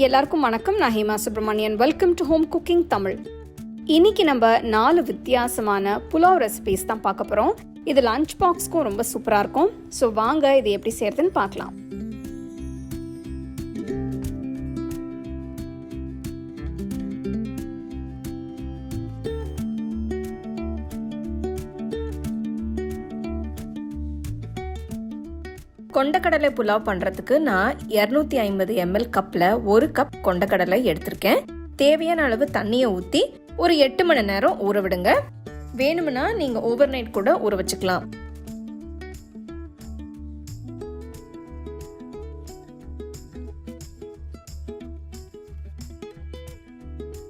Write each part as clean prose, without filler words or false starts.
எல்லாருக்கும் வணக்கம். நான் Hema Subramanian. Welcome to home cooking Tamil. இன்னைக்கு நம்ம 4 வித்தியாசமான புலாவ் ரெசிபிஸ் தான் பார்க்க போகிறோம். இது லஞ்ச் பாக்ஸ்க்கும் ரொம்ப சூப்பராக இருக்கும். ஸோ வாங்க இது எப்படி செய்யறதுன்னு பார்க்கலாம். கொண்டக்கடலை புலாவ் பண்ணுறதுக்கு நான் 250 ml கப்பில் 1 கப் கொண்டக்கடலை எடுத்திருக்கேன். தேவையான அளவு தண்ணியை ஊற்றி ஒரு 8 மணி நேரம் ஊற விடுங்க. வேணும்னா நீங்கள் ஓவர் நைட் கூட ஊற வச்சுக்கலாம்.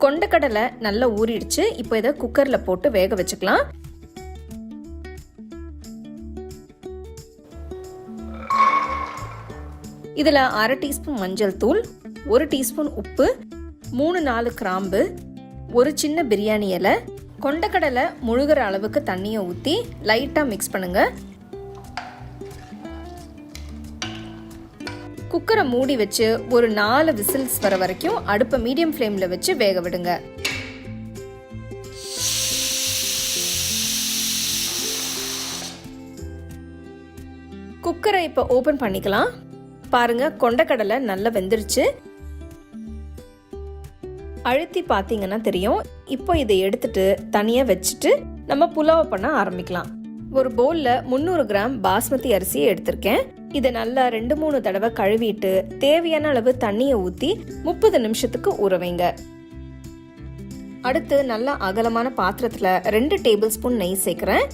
கொண்டக்கடலை நல்லா ஊறிடுச்சு. இப்போ இதை குக்கரில் போட்டு வேக வச்சுக்கலாம். இதில் 1/2 டீஸ்பூன் மஞ்சள் தூள், 1 டீஸ்பூன் உப்பு, 3-4 கிராம்பு, ஒரு சின்ன பிரியாணி இலை, கொண்டக்கடலை முழுகிற அளவுக்கு தண்ணியை ஊற்றி லைட்டாக மிக்ஸ் பண்ணுங்க. குக்கரை மூடி வச்சு ஒரு 4 விசில்ஸ் வர வரைக்கும் அடுப்பை மீடியம் ஃப்ளேமில் வச்சு வேக விடுங்க. குக்கரை இப்போ ஓப்பன் பண்ணிக்கலாம். பாருங்க, கொண்டக்கடலை நல்லா வெந்துருச்சு. அழுத்தி பார்த்தீங்கன்னா தெரியும். இப்போ இதை எடுத்துட்டு தனியாக வச்சுட்டு நம்ம புலாவ் பண்ண ஆரம்பிக்கலாம். ஒரு பவுலில் 300 கிராம் பாஸ்மதி அரிசியை எடுத்திருக்கேன். இதை நல்லா 2-3 தடவை கழுவிட்டு தேவையான அளவு தண்ணியை ஊற்றி 30 நிமிஷத்துக்கு ஊற வைங்க. அடுத்து நல்லா அகலமான பாத்திரத்தில் 2 டேபிள் ஸ்பூன் நெய் சேர்க்குறேன்.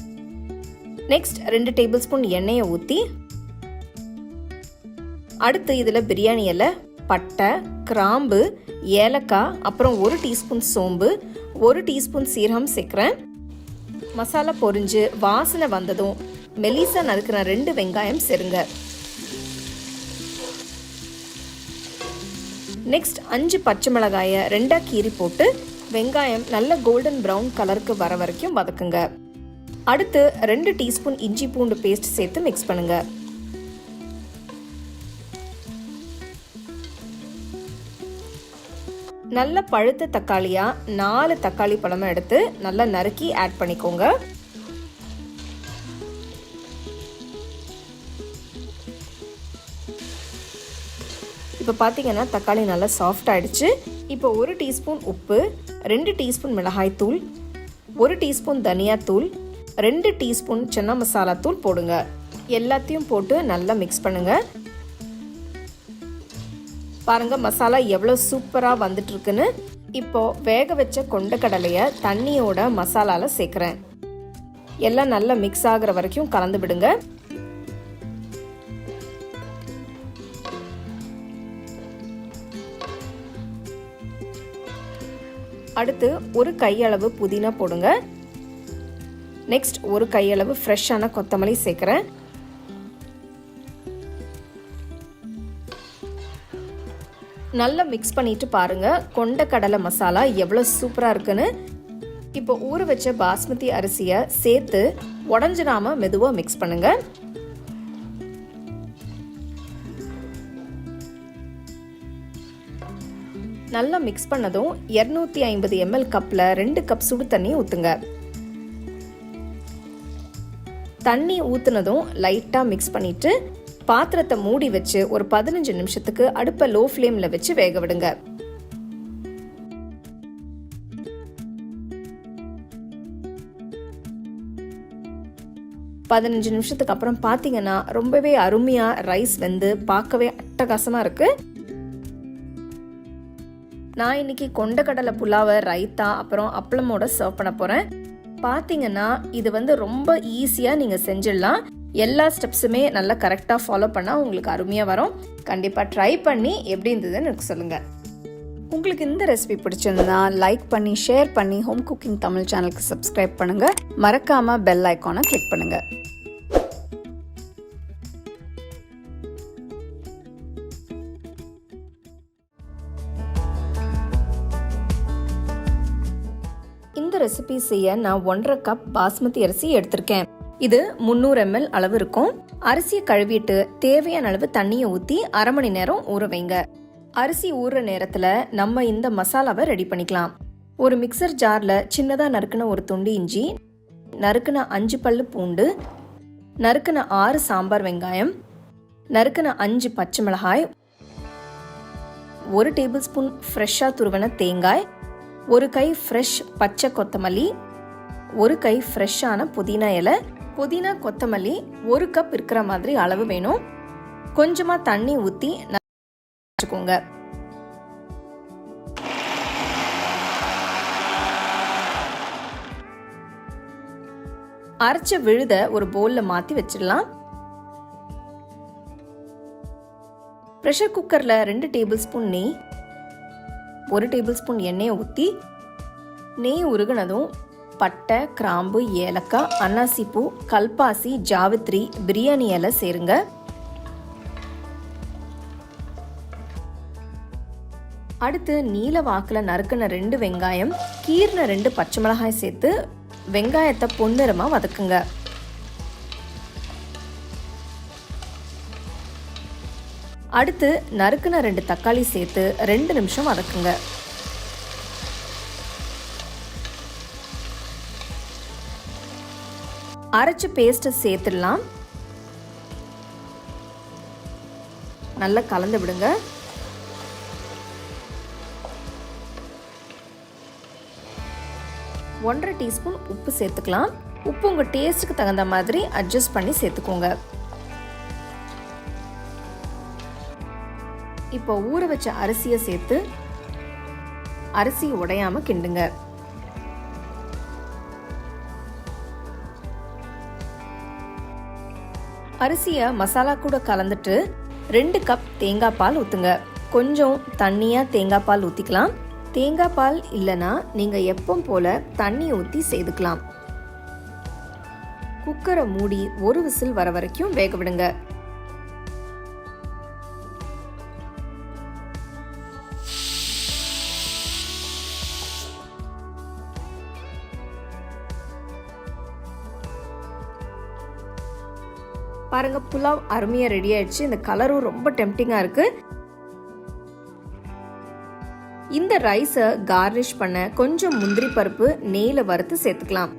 நெக்ஸ்ட் 2 டேபிள் ஸ்பூன் எண்ணெயை ஊற்றி அடுத்து இதில் பிரியாணி இலை, பட்டை, கிராம்பு, ஏலக்காய், அப்புறம் 1 டீஸ்பூன் சோம்பு, 1 டீஸ்பூன் சீரகம் சேர்க்குறேன். மசாலா பொரிஞ்சு வாசனை வந்ததும் மெலிசா நறுக்கிற 2 வெங்காயம் சேருங்க. நெக்ஸ்ட் 5 பச்சை மிளகாயை 2ஆக கீறி போட்டு வெங்காயம் நல்ல கோல்டன் ப்ரௌன் கலருக்கு வர வரைக்கும் வதக்குங்க. அடுத்து 2 டீஸ்பூன் இஞ்சி பூண்டு பேஸ்ட் சேர்த்து மிக்ஸ் பண்ணுங்க. நல்ல பழுத்த தக்காளியா 4 தக்காளி பழம் எடுத்து நல்லா நறுக்கி ஆட் பண்ணிக்கோங்க. இப்போ பார்த்தீங்கன்னா தக்காளி நல்லா சாஃப்ட் ஆயிடுச்சு. இப்போ 1 டீஸ்பூன் உப்பு, 2 டீஸ்பூன் மிளகாய் தூள், 1 டீஸ்பூன் தனியாத்தூள், 2 டீஸ்பூன் சன்னா மசாலா தூள் போடுங்க. எல்லாத்தையும் போட்டு நல்லா மிக்ஸ் பண்ணுங்க. பாருங்க, மசாலா எவ்வளோ சூப்பராக வந்துட்டு இருக்குன்னு. இப்போ வேக வச்ச கொண்டக்கடலையை தண்ணியோட மசாலால சேர்க்குறேன். எல்லாம் நல்லா மிக்ஸ் ஆகுற வரைக்கும் கலந்து விடுங்க. அடுத்து 1 கையளவு புதினா போடுங்க. நெக்ஸ்ட் 1 கையளவு ஃப்ரெஷ்ஷான கொத்தமல்லி சேர்க்குறேன். நல்லா மிக்ஸ் பண்ணிட்டு பாருங்க, கொண்டக்கடலை மசாலா எவ்வளோ சூப்பராக இருக்குன்னு. இப்போ ஊற வச்ச பாஸ்மதி அரிசியை சேர்த்து உடஞ்சிடாம மெதுவாக மிக்ஸ் பண்ணுங்க. நல்லா மிக்ஸ் பண்ணதும் 250 ml கப்பில் 2 கப் சுடு தண்ணி ஊற்றுங்க. தண்ணி ஊற்றுனதும் லைட்டாக மிக்ஸ் பண்ணிட்டு பாத்திரத்தை மூடி வச்சு ஒரு 15 நிமிஷத்துக்கு அடுப்பை லோ ஃப்ளேமில் வச்சு வேக விடுங்க. பதினஞ்சு நிமிஷத்துக்கு அப்புறம் பார்த்தீங்கன்னா ரொம்பவே அருமையாக ரைஸ் வெந்து பார்க்கவே அட்டகாசமாக இருக்கு. நான் இன்னைக்கு கொண்டக்கடலை புலாவை ரைத்தா அப்புறம் அப்பளமோட சர்வ் பண்ண போகிறேன். பார்த்தீங்கன்னா இது ரொம்ப ஈஸியாக நீங்கள் செஞ்சிடலாம். எல்லா ஸ்டெப்ஸுமே நல்லா கரெக்டாக ஃபாலோ பண்ணால் உங்களுக்கு அருமையாக வரும். கண்டிப்பாக ட்ரை பண்ணி எப்படி இருந்ததுன்னு எனக்கு சொல்லுங்கள். உங்களுக்கு இந்த ரெசிபி பிடிச்சிருந்தா லைக் பண்ணி ஷேர் பண்ணி ஹோம் குக்கிங் தமிழ் சேனலுக்கு சப்ஸ்கிரைப் பண்ணுங்கள். மறக்காமல் பெல் ஐக்கானை கிளிக் பண்ணுங்கள். இந்த ரெசிபி செய்ய நான் 1.5 கப் பாஸ்மதி அரிசி எடுத்திருக்கேன். இது 300 ml அளவு இருக்கும். அரிசியை கழுவிட்டு தேவையான அளவு தண்ணியை ஊற்றி 1/2 மணி நேரம் ஊற வைங்க. அரிசி ஊறுற நேரத்தில் நம்ம இந்த மசாலாவை ரெடி பண்ணிக்கலாம். ஒரு மிக்சர் ஜாரில் சின்னதாக நறுக்குன ஒரு துண்டு இஞ்சி, நறுக்குன 5 பல்லு பூண்டு, நறுக்குன 6 சாம்பார் வெங்காயம், நறுக்குன 5 பச்சை மிளகாய், 1 டேபிள் ஸ்பூன் ஃப்ரெஷ்ஷாக துருவன தேங்காய், 1 கை ஃப்ரெஷ் பச்சை கொத்தமல்லி, 1 கை ஃப்ரெஷ்ஷான புதினா இலை. புதினா கொத்தமல்லி 1 கப் இருக்கிற மாதிரி அளவு வேணும். கொஞ்சமாக தண்ணி ஊற்றி வச்சுக்கோங்க. அரைச்ச விழுத ஒரு பவுல்ல மாற்றி வச்சிடலாம். ப்ரெஷர் குக்கரில் 2 டேபிள் ஸ்பூன் நெய், 1 டேபிள் ஸ்பூன் எண்ணெயை ஊற்றி நெய் உருகுனதும் பட்டை, கிராம்பு, ஏலக்காய், அன்னாசிப்பூ, கல்பாசி, ஜாவித்ரி, பிரியாணி இலை சேருங்க. அடுத்து நீல வாக்கில் நறுக்குன 2 வெங்காயம், கீர்ன 2 பச்சை மிளகாய் சேர்த்து வெங்காயத்தை பொன்னிறமாக வதக்குங்க. அடுத்து நறுக்குன 2 தக்காளி சேர்த்து 2 நிமிஷம் வதக்குங்க. அரைச்ச பேஸ்ட்டை சேர்த்துடலாம். நல்லா கலந்து விடுங்க. ஒன்றரை டீஸ்பூன் உப்பு சேர்த்துக்கலாம். உப்பு உங்கள் டேஸ்ட்டுக்கு தகுந்த மாதிரி அட்ஜஸ்ட் பண்ணி சேர்த்துக்கோங்க. இப்போ ஊற வச்ச அரிசியை சேர்த்து அரிசி உடையாம கிண்டுங்க. அரிசியை மசாலா கூட கலந்துட்டு 2 கப் தேங்காய் பால் ஊற்றுங்க. கொஞ்சம் தண்ணியாக தேங்காய் பால் ஊற்றிக்கலாம். தேங்காய் பால் இல்லைன்னா நீங்கள் எப்பவும் போல் தண்ணி ஊற்றி சேர்த்துக்கலாம். குக்கரை மூடி 1 விசில் வர வரைக்கும் வேக விடுங்க. பாருங்க, புலாவ் அருமையாக ரெடி ஆயிடுச்சு. இந்த கலரும் ரொம்ப டெம்டிங்காக இருக்கு. இந்த ரைஸை கார்னிஷ் பண்ண கொஞ்சம் முந்திரி பருப்பு நெய்யில் வறுத்து சேர்த்துக்கலாம்.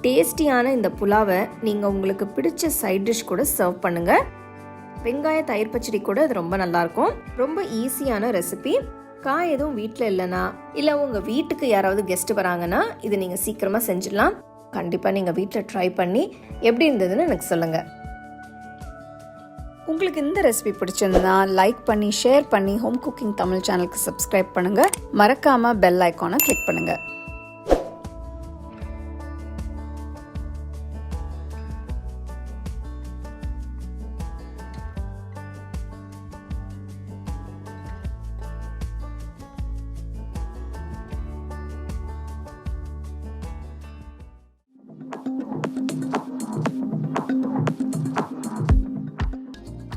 டேஸ்டியான இந்த புலாவை நீங்கள் உங்களுக்கு பிடிச்ச சைட் டிஷ் கூட சர்வ் பண்ணுங்க. வெங்காய தயிர் பச்சடி கூட இது ரொம்ப நல்லா இருக்கும். ரொம்ப ஈஸியான ரெசிபி. காய் எதுவும் வீட்டில் இல்லைன்னா, இல்லை உங்கள் வீட்டுக்கு யாராவது கெஸ்ட் வராங்கன்னா இது நீங்கள் சீக்கிரமாக செஞ்சிடலாம். கண்டிப்பாக நீங்கள் வீட்டில் ட்ரை பண்ணி எப்படி இருந்ததுன்னு எனக்கு சொல்லுங்கள். உங்களுக்கு இந்த ரெசிபி பிடிச்சிருந்தா லைக் பண்ணி, ஷேர் பண்ணி, ஹோம் குக்கிங் தமிழ் சேனலுக்கு சப்ஸ்கிரைப் பண்ணுங்கள். மறக்காமல் பெல் ஐக்கானை கிளிக் பண்ணுங்கள்.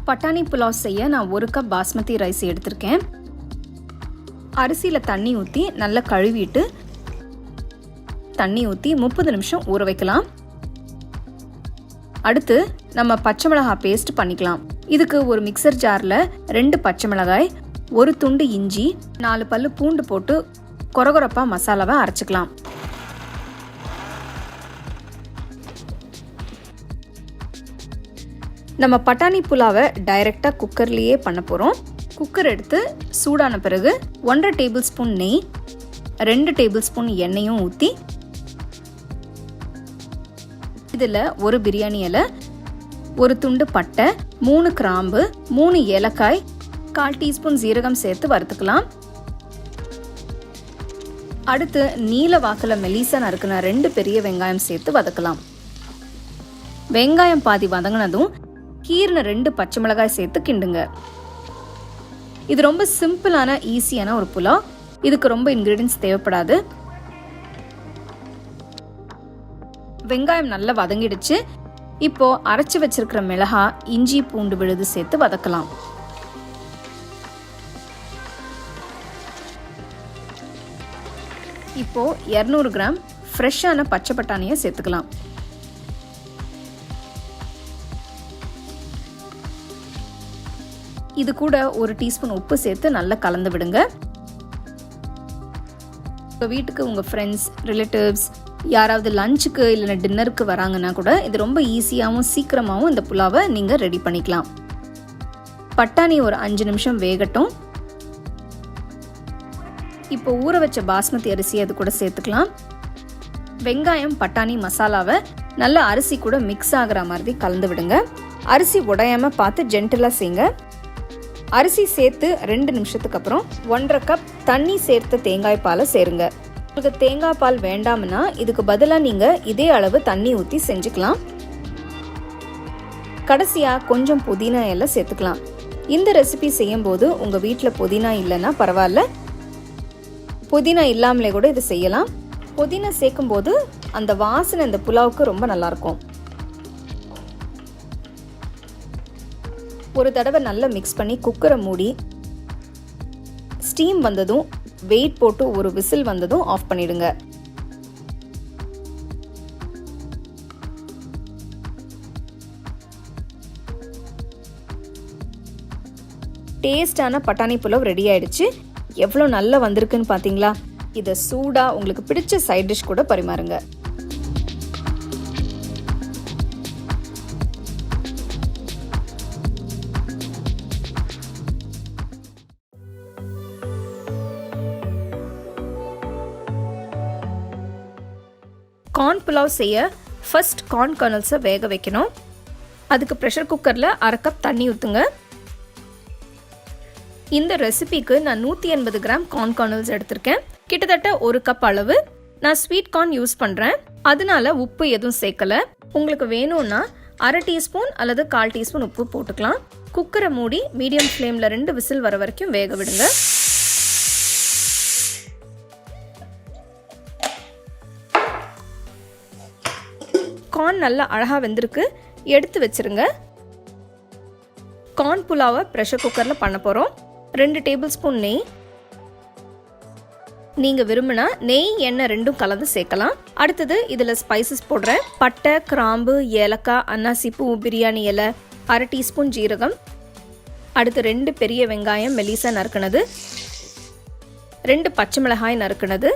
பட்டாணி புலாவ் செய்ய நான் 1 கப் பாஸ்மதி ரைஸ் எடுத்திருக்கேன். அரிசியில் தண்ணி ஊற்றி நல்லா கழுவிட்டு தண்ணி ஊற்றி 30 நிமிஷம் ஊற வைக்கலாம். அடுத்து நம்ம பச்சை மிளகாய் பேஸ்ட் பண்ணிக்கலாம். இதுக்கு ஒரு மிக்சர் ஜாரில் 2 பச்சை மிளகாய், 1 துண்டு இஞ்சி, 4 பல்லு பூண்டு போட்டு கொரகொரப்பாக மசாலாவை அரைச்சிக்கலாம். நம்ம பட்டாணி புலாவை டைரெக்டாக குக்கர்லேயே பண்ண போகிறோம். குக்கர் எடுத்து சூடான பிறகு 1.5 டேபிள் ஸ்பூன் நெய், 2 டேபிள் ஸ்பூன் எண்ணெயும் ஊற்றி இதில் 1 பிரியாணி இலை, 1 துண்டு பட்டை, 3 கிராம்பு, 3 ஏலக்காய், 1/4 டீஸ்பூன் ஜீரகம் சேர்த்து வறுத்துக்கலாம். அடுத்து நீல வாக்கில் மெலிசா நறுக்குன 2 பெரிய வெங்காயம் சேர்த்து வதக்கலாம். வெங்காயம் பாதி வதங்கினதும் கீர்ன 2 பச்சை மிளகாய் சேர்த்து கிண்டுங்க. இது ரொம்ப சிம்பிளான ஈஸியான ஒரு புலாவ். இதுக்கு ரொம்ப இன்கிரீடியன்ஸ் தேவைப்படாது. வெங்காயம் நல்லா வதங்கிடுச்சு. இப்போ அரைச்சி வச்சிருக்கிற மிளகாய், இஞ்சி, பூண்டு விழுது சேர்த்து வதக்கலாம். இப்போ 200 கிராம் ஃப்ரெஷ்ஷான பச்சை பட்டாணியை சேர்த்துக்கலாம். இது கூட 1 டீஸ்பூன் உப்பு சேர்த்து நல்லா கலந்து விடுங்க. உங்கள் வீட்டுக்கு உங்கள் ஃப்ரெண்ட்ஸ், ரிலேட்டிவ்ஸ் யாராவது லஞ்சுக்கு இல்லைன்னா டின்னருக்கு வராங்கன்னா கூட இது ரொம்ப ஈஸியாகவும் சீக்கிரமாகவும் இந்த புலாவை நீங்கள் ரெடி பண்ணிக்கலாம். பட்டாணி ஒரு 5 நிமிஷம் வேகட்டும். இப்போ ஊற வச்ச பாஸ்மதி அரிசி அது கூட சேர்த்துக்கலாம். வெங்காயம், பட்டாணி மசாலாவை நல்லா அரிசி கூட மிக்ஸ் ஆகிற மாதிரி கலந்து விடுங்க. அரிசி உடையாம பார்த்து ஜென்டிலாக செய்யுங்க. அரிசி சேர்த்து 2 நிமிஷத்துக்கு அப்புறம் 1.5 கப் தண்ணி சேர்த்து தேங்காய் பாலை சேருங்க. உங்களுக்கு தேங்காய் பால் வேண்டாம்னா இதுக்கு பதிலாக நீங்கள் இதே அளவு தண்ணி ஊற்றி செஞ்சுக்கலாம். கடைசியாக கொஞ்சம் புதினா இலை சேர்த்துக்கலாம். இந்த ரெசிபி செய்யும்போது உங்கள் வீட்டில் புதினா இல்லைன்னா பரவாயில்ல, புதினா இல்லாமலே கூட இது செய்யலாம். புதினா சேர்க்கும் போது அந்த வாசனை இந்த புலாவுக்கு ரொம்ப நல்லாயிருக்கும். ஒரு தடவை நல்லா மிக்ஸ் பண்ணி குக்கரை மூடி ஸ்டீம் வந்ததும் வெயிட் போட்டு ஒரு விசில் வந்ததும் ஆஃப் பண்ணிடுங்க. டேஸ்டான பட்டாணி புலாவ் ரெடி ஆயிடுச்சு. எவ்வளோ நல்லா வந்திருக்குன்னு பார்த்தீங்களா? இதை சூடாக உங்களுக்கு பிடிச்ச சைட் டிஷ் கூட பரிமாறுங்க. கார்ன் புலாவ் செய்ய ஃபர்ஸ்ட் கார்ன் கர்னல்ஸை வேக வைக்கணும். அதுக்கு ப்ரெஷர் குக்கரில் 1/2 கப் தண்ணி ஊற்றுங்க. இந்த ரெசிபிக்கு நான் 180 கிராம் கார்ன் கர்னல்ஸ் எடுத்திருக்கேன். கிட்டத்தட்ட 1 கப் அளவு. நான் ஸ்வீட் கார்ன் யூஸ் பண்ணுறேன், அதனால உப்பு எதுவும் சேர்க்கலை. உங்களுக்கு வேணும்னா 1/2 டீஸ்பூன் அல்லது 1/4 டீஸ்பூன் உப்பு போட்டுக்கலாம். குக்கரை மூடி மீடியம் ஃப்ளேமில் 2 விசில் வர வரைக்கும் வேக விடுங்க. கார்ன் நல்லா அழகாக வெந்திருக்கு, எடுத்து வச்சிருங்க. கார்ன் புலாவை ப்ரெஷர் குக்கரில் பண்ண போகிறோம். 2 டேபிள் ஸ்பூன் நெய், நீங்கள் விரும்பினா நெய் எண்ணெய் ரெண்டும் கலந்து சேர்க்கலாம். அடுத்தது இதில் ஸ்பைசஸ் போடுறேன். பட்டை, கிராம்பு, ஏலக்காய், அன்னாசி பூ, பிரியாணி இலை, 1/2 டீஸ்பூன் ஜீரகம். அடுத்து 2 பெரிய வெங்காயம் மெலிசா நறுக்குனது, 2 பச்சை மிளகாய் நறுக்குனது,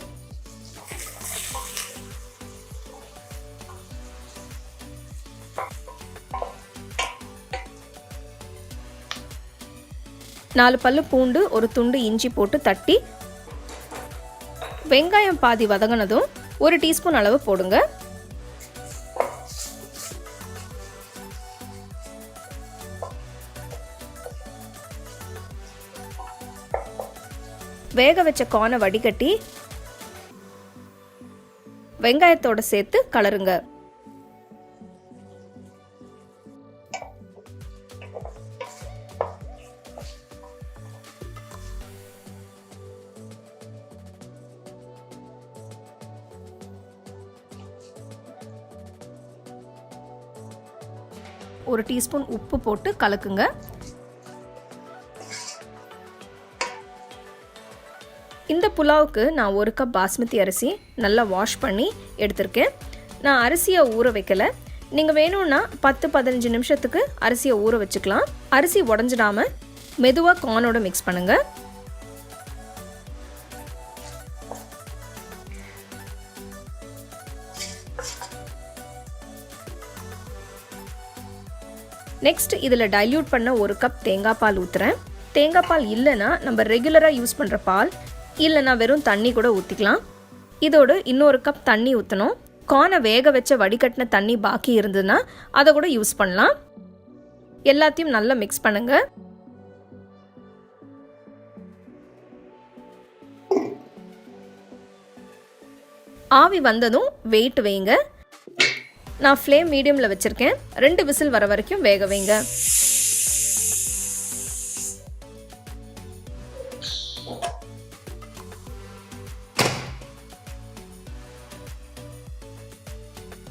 நாலு பல்லு பூண்டு, ஒரு துண்டு இஞ்சி போட்டு தட்டி வெங்காயம் பாதி வதங்கினதும் 1 டீஸ்பூன் அளவு போடுங்க. வேக வச்ச கார்னை வடிகட்டி வெங்காயத்தோட சேர்த்து கலருங்க. ஒரு டீஸ்பூன் உப்பு போட்டு கலக்குங்க. இந்த புலாவுக்கு நான் 1 கப் பாஸ்மதி அரிசி நல்லா வாஷ் பண்ணி எடுத்திருக்கேன். நான் அரிசியை ஊற வைக்கல. நீங்கள் வேணும்னா 10-15 நிமிஷத்துக்கு அரிசியை ஊற வச்சுக்கலாம். அரிசி உடஞ்சிடாம மெதுவாக கார்னோட மிக்ஸ் பண்ணுங்க. நெக்ஸ்ட் இதில் டைல்யூட் பண்ண 1 கப் தேங்காய் பால் ஊற்றுறேன். தேங்காய் பால் இல்லைன்னா நம்ம ரெகுலராக யூஸ் பண்ணுற பால், இல்லைன்னா வெறும் தண்ணி கூட ஊற்றிக்கலாம். இதோடு இன்னொரு கப் தண்ணி ஊற்றணும். கார்னை வேக வச்ச வடிகட்டின தண்ணி பாக்கி இருந்ததுன்னா அதை கூட யூஸ் பண்ணலாம். எல்லாத்தையும் நல்லா மிக்ஸ் பண்ணுங்க. ஆவி வந்ததும் வெயிட் வைங்க. நான் ஃப்ளேம் மீடியமில் வச்சுருக்கேன். 2 விசில் வர வரைக்கும் வேக வைங்க.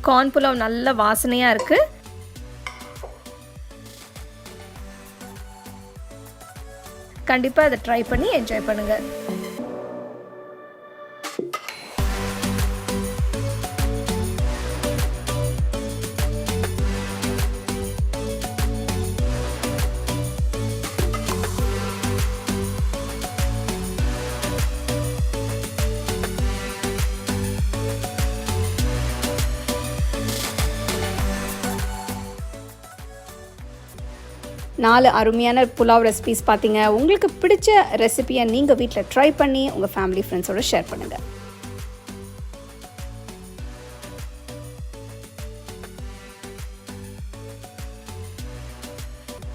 கார்ன் புலாவ் நல்ல வாசனையாக இருக்குது. கண்டிப்பாக அதை ட்ரை பண்ணி என்ஜாய் பண்ணுங்கள். 4 அருமையான புலாவ் ரெசிபீஸ் பார்த்தீங்க. உங்களுக்கு பிடிச்ச ரெசிபியை நீங்கள் வீட்டில் ட்ரை பண்ணி உங்கள் ஃபேமிலி ஃப்ரெண்ட்ஸோட ஷேர் பண்ணுங்கள்.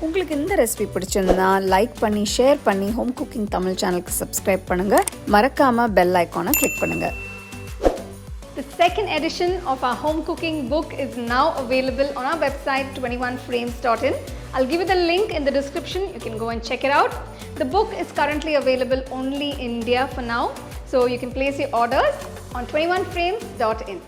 உங்களுக்கு இந்த ரெசிபி பிடிச்சிருந்தா லைக் பண்ணி ஷேர் பண்ணி ஹோம் குக்கிங் தமிழ் சேனலுக்கு சப்ஸ்கிரைப் பண்ணுங்கள். மறக்காமல் பெல் ஐக்கானை கிளிக் பண்ணுங்கள். The second edition of our home cooking book is now available on our website 21frames.in. I'll give you the link in the description. You can go and check it out. The book is currently available only in India for now, so you can place your orders on 21frames.in.